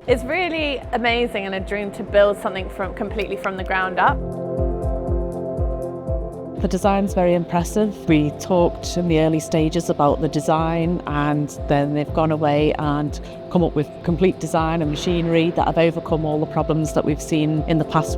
It's really amazing and a dream to build something completely from the ground up. The design's very impressive. We talked in the early stages about the design, and then they've gone away and come up with complete design and machinery that have overcome all the problems that we've seen in the past.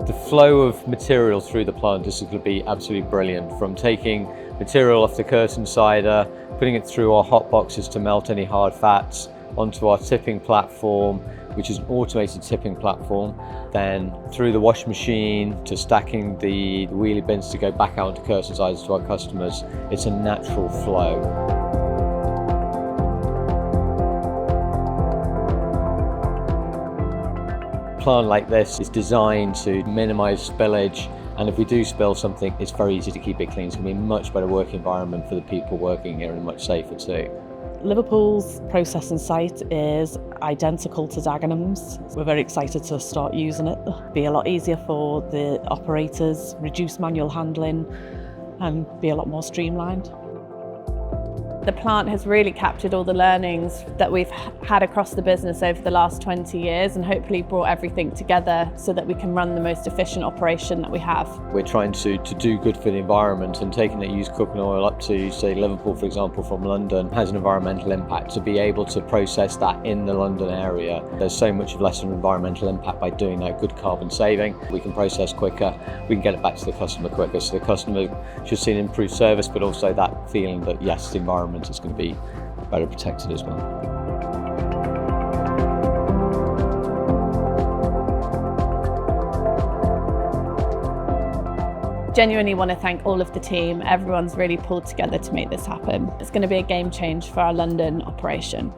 The flow of material through the plant is going to be absolutely brilliant, from taking material off the curtain cider, putting it through our hot boxes to melt any hard fats, onto our tipping platform, which is an automated tipping platform, then through the wash machine to stacking the wheelie bins to go back out to curtain siders to our customers. It's a natural flow. A plant like this is designed to minimise spillage, and if we do spill something, it's very easy to keep it clean. It's going to be a much better work environment for the people working here and much safer too. Liverpool's processing site is identical to Dagenham's. We're very excited to start using it. It'll be a lot easier for the operators, reduce manual handling and be a lot more streamlined. The plant has really captured all the learnings that we've had across the business over the last 20 years and hopefully brought everything together so that we can run the most efficient operation that we have. We're trying to do good for the environment, and taking that used cooking oil up to, say, Liverpool, for example, from London has an environmental impact. To be able to process that in the London area, there's so much less of an environmental impact by doing that. Good carbon saving. We can process quicker, we can get it back to the customer quicker, so the customer should see an improved service, but also that feeling that yes, the environment is going to be better protected as well. Genuinely want to thank all of the team. Everyone's really pulled together to make this happen. It's going to be a game change for our London operation.